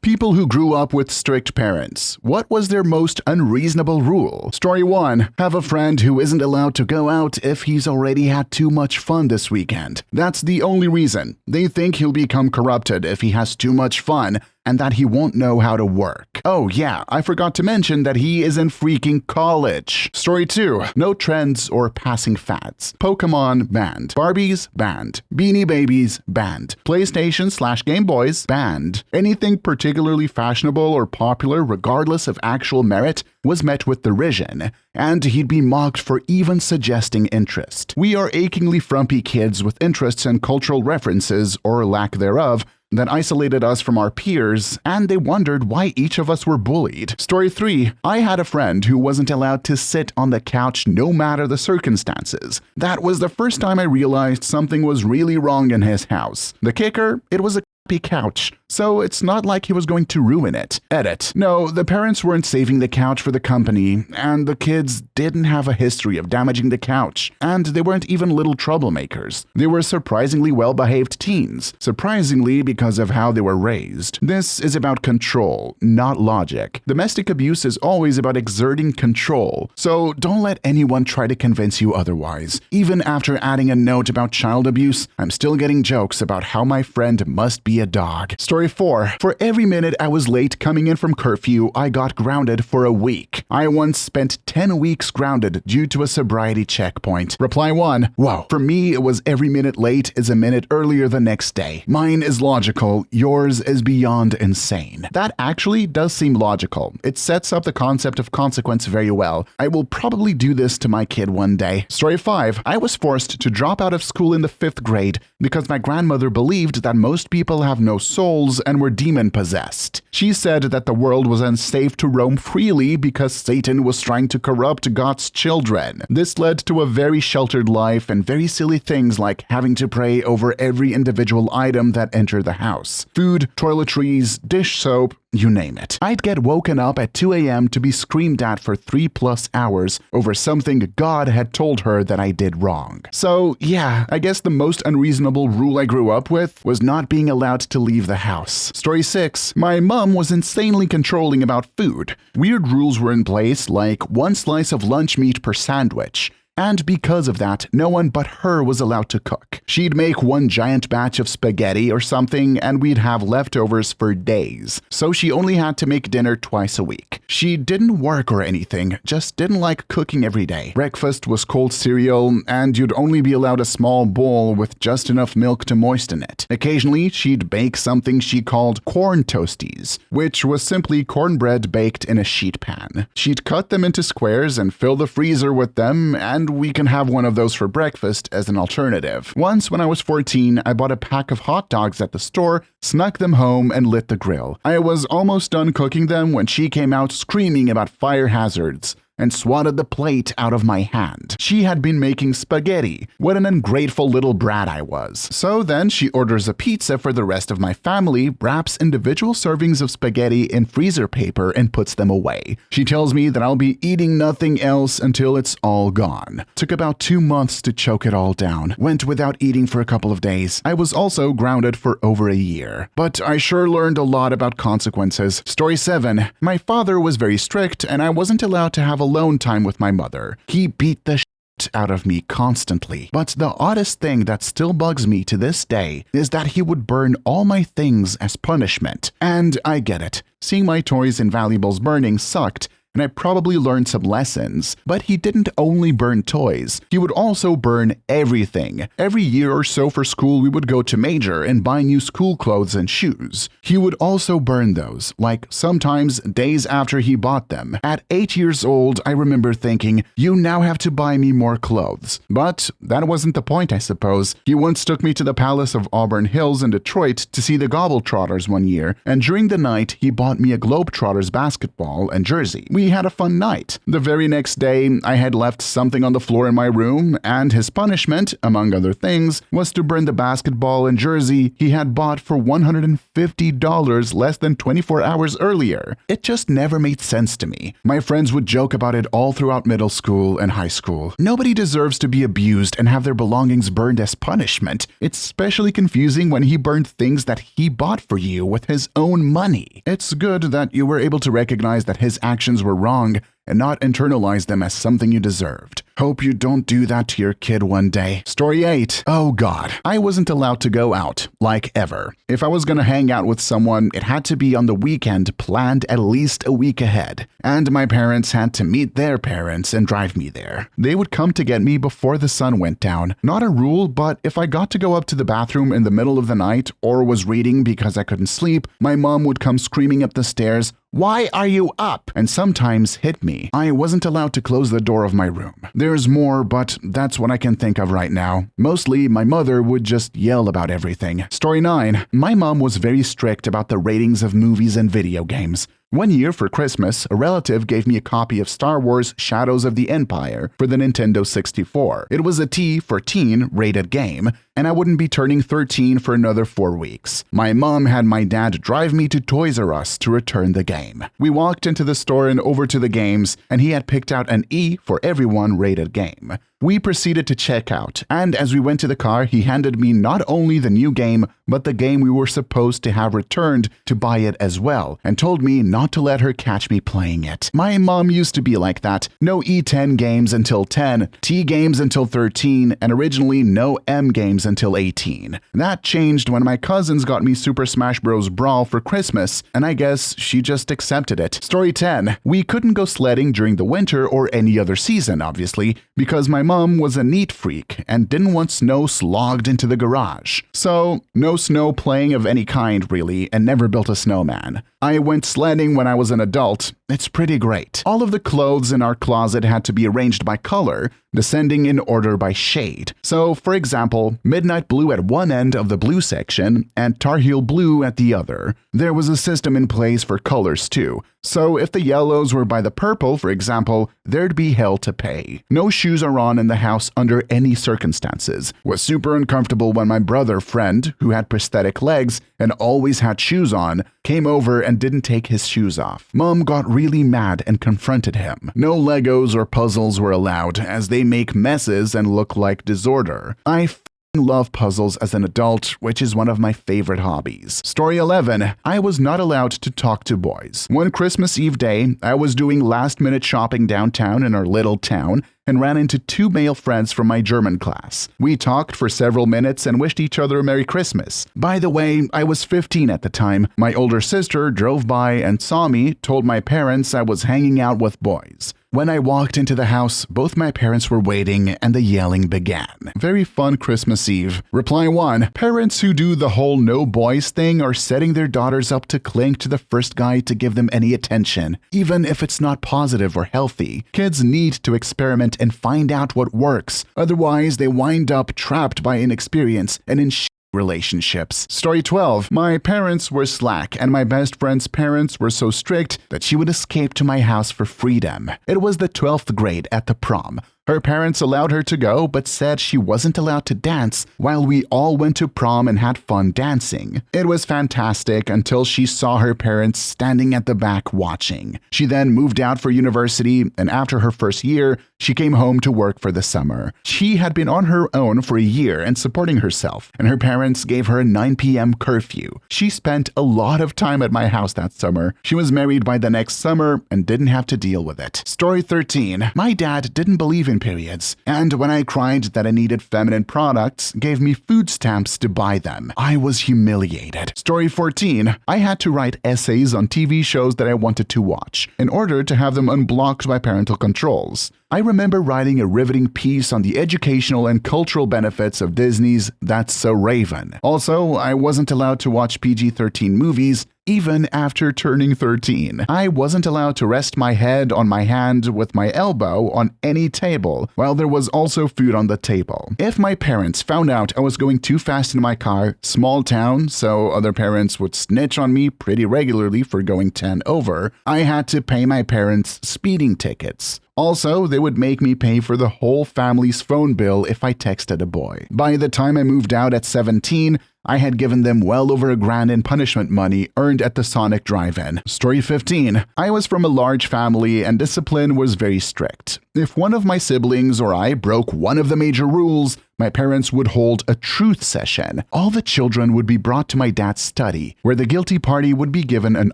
People who grew up with strict parents. What was their most unreasonable rule? Story 1. Have a friend who isn't allowed to go out if he's already had too much fun this weekend. That's the only reason. They think he'll become corrupted if he has too much fun, and that he won't know how to work. Oh yeah, I forgot to mention that he is in freaking college. Story 2. No trends or passing fads. Pokemon banned. Barbies banned. Beanie Babies banned. PlayStation/Game Boys banned. Anything particularly fashionable or popular, regardless of actual merit, was met with derision, and he'd be mocked for even suggesting interest. We are achingly frumpy kids with interests and cultural references, or lack thereof, that isolated us from our peers, and they wondered why each of us were bullied. Story 3. I had a friend who wasn't allowed to sit on the couch no matter the circumstances. That was the first time I realized something was really wrong in his house. The kicker? It was a couch, so it's not like he was going to ruin it. Edit. No, the parents weren't saving the couch for the company, and the kids didn't have a history of damaging the couch, and they weren't even little troublemakers. They were surprisingly well-behaved teens, surprisingly because of how they were raised. This is about control, not logic. Domestic abuse is always about exerting control, so don't let anyone try to convince you otherwise. Even after adding a note about child abuse, I'm still getting jokes about how my friend must be a dog. Story 4. For every minute I was late coming in from curfew, I got grounded for a week. I once spent 10 weeks grounded due to a sobriety checkpoint. Reply 1. Wow. For me, it was every minute late is a minute earlier the next day. Mine is logical. Yours is beyond insane. That actually does seem logical. It sets up the concept of consequence very well. I will probably do this to my kid one day. Story 5. I was forced to drop out of school in the 5th grade because my grandmother believed that most people have no souls and were demon-possessed. She said that the world was unsafe to roam freely because Satan was trying to corrupt God's children. This led to a very sheltered life and very silly things like having to pray over every individual item that entered the house. Food, toiletries, dish soap, you name it. I'd get woken up at 2 a.m. to be screamed at for 3+ hours over something God had told her that I did wrong. So yeah, I guess the most unreasonable rule I grew up with was not being allowed to leave the house. Story 6. My mom was insanely controlling about food. Weird rules were in place, like 1 slice of lunch meat per sandwich. And because of that, no one but her was allowed to cook. She'd make 1 giant batch of spaghetti or something, and we'd have leftovers for days. So she only had to make dinner twice a week. She didn't work or anything, just didn't like cooking every day. Breakfast was cold cereal, and you'd only be allowed a small bowl with just enough milk to moisten it. Occasionally, she'd bake something she called corn toasties, which was simply cornbread baked in a sheet pan. She'd cut them into squares and fill the freezer with them, and we can have one of those for breakfast as an alternative. Once, when I was 14, I bought a pack of hot dogs at the store, snuck them home, and lit the grill. I was almost done cooking them when she came out screaming about fire hazards and swatted the plate out of my hand. She had been making spaghetti. What an ungrateful little brat I was. So then she orders a pizza for the rest of my family, wraps individual servings of spaghetti in freezer paper, and puts them away. She tells me that I'll be eating nothing else until it's all gone. Took about 2 months to choke it all down. Went without eating for a couple of days. I was also grounded for over a year. But I sure learned a lot about consequences. Story 7. My father was very strict, and I wasn't allowed to have alone time with my mother. He beat the shit out of me constantly. But the oddest thing that still bugs me to this day is that he would burn all my things as punishment. And I get it. Seeing my toys and valuables burning sucked, and I probably learned some lessons. But he didn't only burn toys. He would also burn everything. Every year or so for school, we would go to Major and buy new school clothes and shoes. He would also burn those, like sometimes days after he bought them. At 8 years old, I remember thinking, you now have to buy me more clothes. But that wasn't the point, I suppose. He once took me to the Palace of Auburn Hills in Detroit to see the Globetrotters one year, and during the night, he bought me a Globetrotters basketball and jersey. We we had a fun night. The very next day, I had left something on the floor in my room, and his punishment, among other things, was to burn the basketball and jersey he had bought for $150 less than 24 hours earlier. It just never made sense to me. My friends would joke about it all throughout middle school and high school. Nobody deserves to be abused and have their belongings burned as punishment. It's especially confusing when he burned things that he bought for you with his own money. It's good that you were able to recognize that his actions were wrong and not internalize them as something you deserved. Hope you don't do that to your kid one day. Story 8. Oh God. I wasn't allowed to go out, like ever. If I was gonna hang out with someone, it had to be on the weekend, planned at least a week ahead. And my parents had to meet their parents and drive me there. They would come to get me before the sun went down. Not a rule, but if I got to go up to the bathroom in the middle of the night or was reading because I couldn't sleep, my mom would come screaming up the stairs, "Why are you up?" and sometimes hit me. I wasn't allowed to close the door of my room. There's more, but that's what I can think of right now. Mostly, my mother would just yell about everything. Story 9. My mom was very strict about the ratings of movies and video games. One year for Christmas, a relative gave me a copy of Star Wars Shadows of the Empire for the Nintendo 64. It was a T for teen rated game, and I wouldn't be turning 13 for another 4 weeks. My mom had my dad drive me to Toys R Us to return the game. We walked into the store and over to the games, and he had picked out an E for everyone rated game. We proceeded to check out, and as we went to the car, he handed me not only the new game, but the game we were supposed to have returned to buy it as well, and told me not to let her catch me playing it. My mom used to be like that. No E10 games until 10, T games until 13, and originally no M games until 18. That changed when my cousins got me Super Smash Bros. Brawl for Christmas, and I guess she just accepted it. Story 10. We couldn't go sledding during the winter or any other season, obviously, because my mom was a neat freak and didn't want snow slogged into the garage. So, no snow playing of any kind, really, and never built a snowman. I went sledding when I was an adult. It's pretty great. All of the clothes in our closet had to be arranged by color, descending in order by shade. So, for example, midnight blue at one end of the blue section and Tar Heel blue at the other. There was a system in place for colors too. So if the yellows were by the purple, for example, there'd be hell to pay. No shoes are on in the house under any circumstances. Was super uncomfortable when my brother friend, who had prosthetic legs and always had shoes on, came over and didn't take his shoes off. Mom got really mad and confronted him. No Legos or puzzles were allowed, as they make messes and look like disorder. I love puzzles as an adult, which is one of my favorite hobbies. Story 11. I was not allowed to talk to boys. One Christmas Eve day, I was doing last-minute shopping downtown in our little town and ran into 2 male friends from my German class. We talked for several minutes and wished each other a Merry Christmas. By the way, I was 15 at the time. My older sister drove by and saw me, told my parents I was hanging out with boys. When I walked into the house, both my parents were waiting and the yelling began. Very fun Christmas Eve. Reply 1. Parents who do the whole no boys thing are setting their daughters up to cling to the first guy to give them any attention, even if it's not positive or healthy. Kids need to experiment and find out what works. Otherwise, they wind up trapped by inexperience and in relationships. Story 12. My parents were slack, and my best friend's parents were so strict that she would escape to my house for freedom. It was the 12th grade at the prom. Her parents allowed her to go, but said she wasn't allowed to dance while we all went to prom and had fun dancing. It was fantastic until she saw her parents standing at the back watching. She then moved out for university, and after her first year, she came home to work for the summer. She had been on her own for a year and supporting herself, and her parents gave her a 9 p.m. curfew. She spent a lot of time at my house that summer. She was married by the next summer and didn't have to deal with it. Story 13. My dad didn't believe in periods, and when I cried that I needed feminine products, gave me food stamps to buy them. I was humiliated. Story 14. I had to write essays on TV shows that I wanted to watch in order to have them unblocked by parental controls. I remember writing a riveting piece on the educational and cultural benefits of Disney's That's So Raven. Also, I wasn't allowed to watch PG-13 movies even after turning 13. I wasn't allowed to rest my head on my hand with my elbow on any table, while there was also food on the table. If my parents found out I was going too fast in my car, small town, so other parents would snitch on me pretty regularly for going 10 over, I had to pay my parents speeding tickets. Also, they would make me pay for the whole family's phone bill if I texted a boy. By the time I moved out at 17, I had given them well over $1,000 in punishment money earned at the Sonic Drive-In. Story 15. I was from a large family and discipline was very strict. If one of my siblings or I broke one of the major rules, my parents would hold a truth session. All the children would be brought to my dad's study, where the guilty party would be given an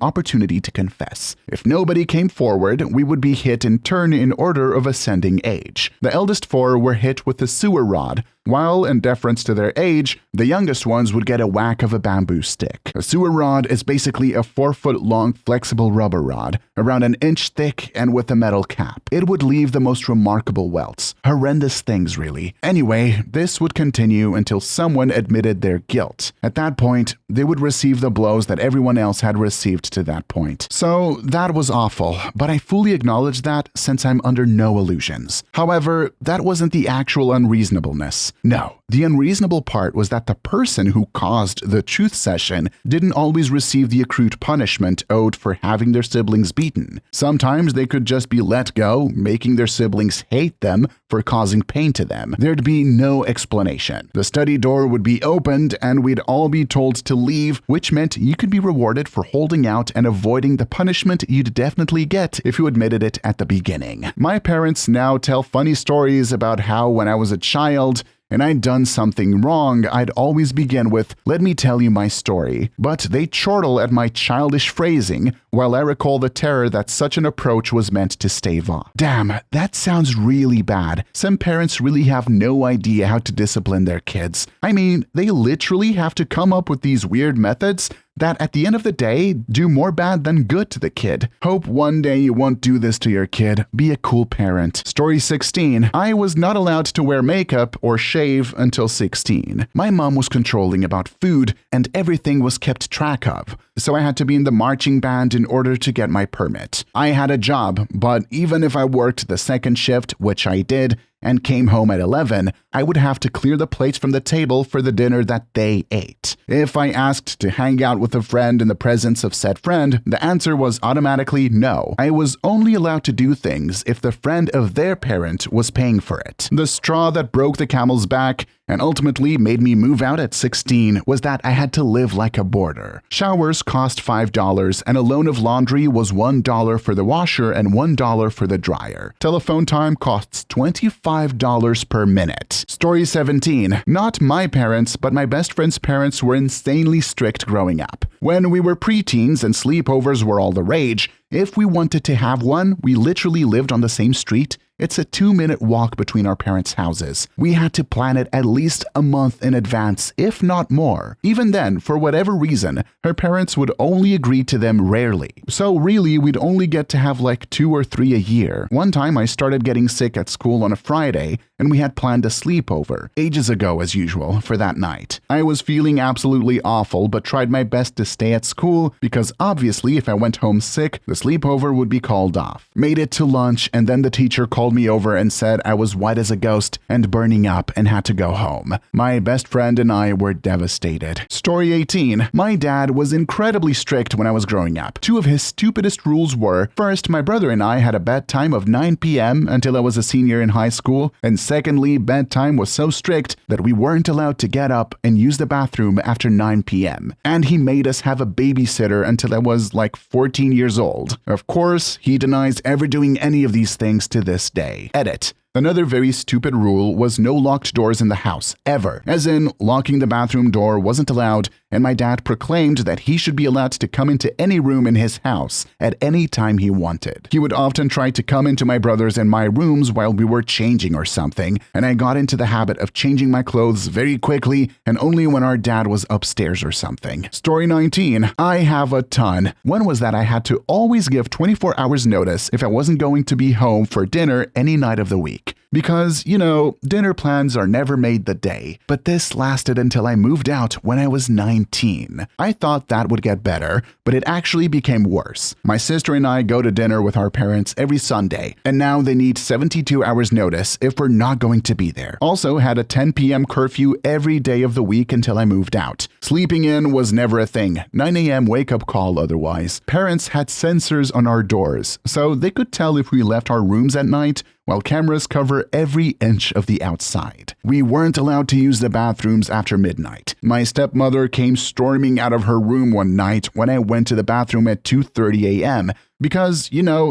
opportunity to confess. If nobody came forward, we would be hit in turn in order of ascending age. The eldest 4 were hit with a sewer rod, while, in deference to their age, the youngest ones would get a whack of a bamboo stick. A sewer rod is basically a 4-foot-long flexible rubber rod, around an inch thick and with a metal cap. It would leave the most remarkable welts. Horrendous things, really. Anyway, this would continue until someone admitted their guilt. At that point, they would receive the blows that everyone else had received to that point. So, that was awful, but I fully acknowledge that since I'm under no illusions. However, that wasn't the actual unreasonableness. No, the unreasonable part was that the person who caused the truth session didn't always receive the accrued punishment owed for having their siblings beaten. Sometimes they could just be let go, making their siblings hate them for causing pain to them. There'd be no explanation. The study door would be opened and we'd all be told to leave, which meant you could be rewarded for holding out and avoiding the punishment you'd definitely get if you admitted it at the beginning. My parents now tell funny stories about how when I was a child, and I'd done something wrong, I'd always begin with, "Let me tell you my story." But they chortle at my childish phrasing, while I recall the terror that such an approach was meant to stave off. Damn, that sounds really bad. Some parents really have no idea how to discipline their kids. I mean, they literally have to come up with these weird methods that at the end of the day do more bad than good to the kid. Hope one day you won't do this to your kid. Be a cool parent. Story 16. I was not allowed to wear makeup or shave until 16. My mom was controlling about food and everything was kept track of, so I had to be in the marching band in order to get my permit. I had a job, but even if I worked the second shift, which I did, and came home at 11, I would have to clear the plates from the table for the dinner that they ate. If I asked to hang out with a friend in the presence of said friend, the answer was automatically no. I was only allowed to do things if the friend of their parent was paying for it. The straw that broke the camel's back and ultimately made me move out at 16 was that I had to live like a boarder. Showers cost $5 and a load of laundry was $1 for the washer and $1 for the dryer. Telephone time costs $25 per minute. Story 17. Not my parents, but my best friend's parents were insanely strict growing up. When we were preteens and sleepovers were all the rage, if we wanted to have one, we literally lived on the same street. It's a 2-minute walk between our parents' houses. We had to plan it at least a month in advance, if not more. Even then, for whatever reason, her parents would only agree to them rarely. So really, we'd only get to have like 2 or 3 a year. One time I started getting sick at school on a Friday, and we had planned a sleepover, ages ago as usual, for that night. I was feeling absolutely awful, but tried my best to stay at school because obviously if I went home sick, the sleepover would be called off. Made it to lunch, and then the teacher called me over and said I was white as a ghost and burning up and had to go home. My best friend and I were devastated. Story 18. My dad was incredibly strict when I was growing up. 2 of his stupidest rules were, first, my brother and I had a bedtime of 9 p.m. until I was a senior in high school, and secondly, bedtime was so strict that we weren't allowed to get up and use the bathroom after 9 p.m. And he made us have a babysitter until I was like 14 years old. Of course, he denies ever doing any of these things to this day. Edit. Another very stupid rule was no locked doors in the house, ever. As in, locking the bathroom door wasn't allowed, and my dad proclaimed that he should be allowed to come into any room in his house at any time he wanted. He would often try to come into my brother's and my rooms while we were changing or something, and I got into the habit of changing my clothes very quickly and only when our dad was upstairs or something. Story 19. I have a ton. One was that I had to always give 24 hours notice if I wasn't going to be home for dinner any night of the week. Because, dinner plans are never made the day. But this lasted until I moved out when I was 19. I thought that would get better, but it actually became worse. My sister and I go to dinner with our parents every Sunday, and now they need 72 hours notice if we're not going to be there. Also had a 10 p.m. curfew every day of the week until I moved out. Sleeping in was never a thing. 9 a.m. wake-up call otherwise. Parents had sensors on our doors, so they could tell if we left our rooms at night, while cameras cover every inch of the outside. We weren't allowed to use the bathrooms after midnight. My stepmother came storming out of her room one night when I went to the bathroom at 2:30 a.m. because,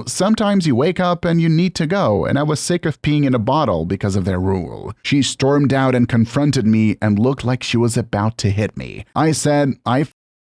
sometimes you wake up and you need to go, and I was sick of peeing in a bottle because of their rule. She stormed out and confronted me and looked like she was about to hit me. I said, I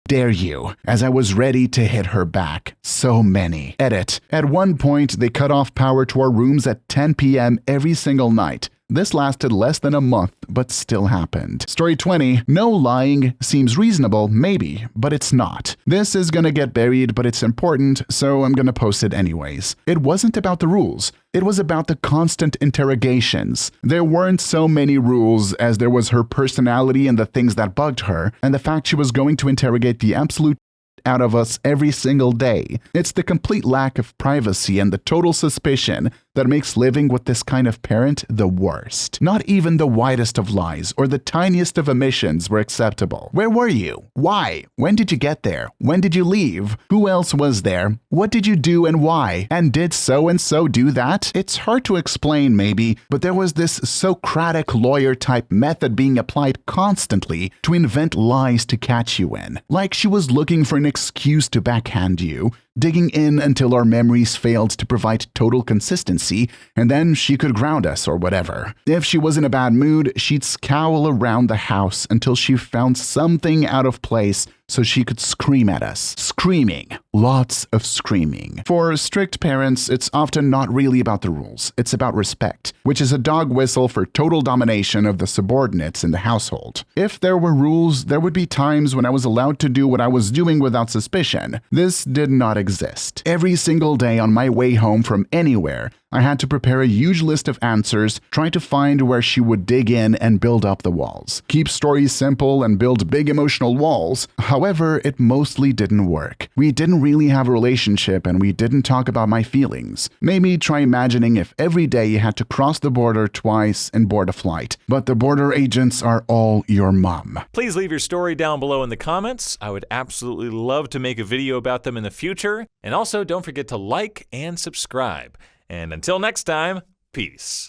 dare you, as I was ready to hit her back. So many. Edit. At one point, they cut off power to our rooms at 10 p.m. every single night. This lasted less than a month, but still happened. Story 20. No lying seems reasonable, maybe, but it's not. This is gonna get buried, but it's important, so I'm gonna post it anyways. It wasn't about the rules. It was about the constant interrogations. There weren't so many rules as there was her personality and the things that bugged her, and the fact she was going to interrogate the absolute out of us every single day. It's the complete lack of privacy and the total suspicion that makes living with this kind of parent the worst. Not even the widest of lies or the tiniest of omissions were acceptable. Where were you? Why? When did you get there? When did you leave? Who else was there? What did you do and why? And did so-and-so do that? It's hard to explain maybe, but there was this Socratic lawyer-type method being applied constantly to invent lies to catch you in. Like she was looking for an excuse to backhand you, digging in until our memories failed to provide total consistency, and then she could ground us or whatever. If she was in a bad mood, she'd scowl around the house until she found something out of place so she could scream at us. Screaming. Lots of screaming. For strict parents, it's often not really about the rules. It's about respect, which is a dog whistle for total domination of the subordinates in the household. If there were rules, there would be times when I was allowed to do what I was doing without suspicion. This did not exist. Every single day on my way home from anywhere, I had to prepare a huge list of answers, try to find where she would dig in and build up the walls. Keep stories simple and build big emotional walls. However, it mostly didn't work. We didn't really have a relationship and we didn't talk about my feelings. Maybe try imagining if every day you had to cross the border twice and board a flight, but the border agents are all your mom. Please leave your story down below in the comments. I would absolutely love to make a video about them in the future. And also don't forget to like and subscribe. And until next time, peace.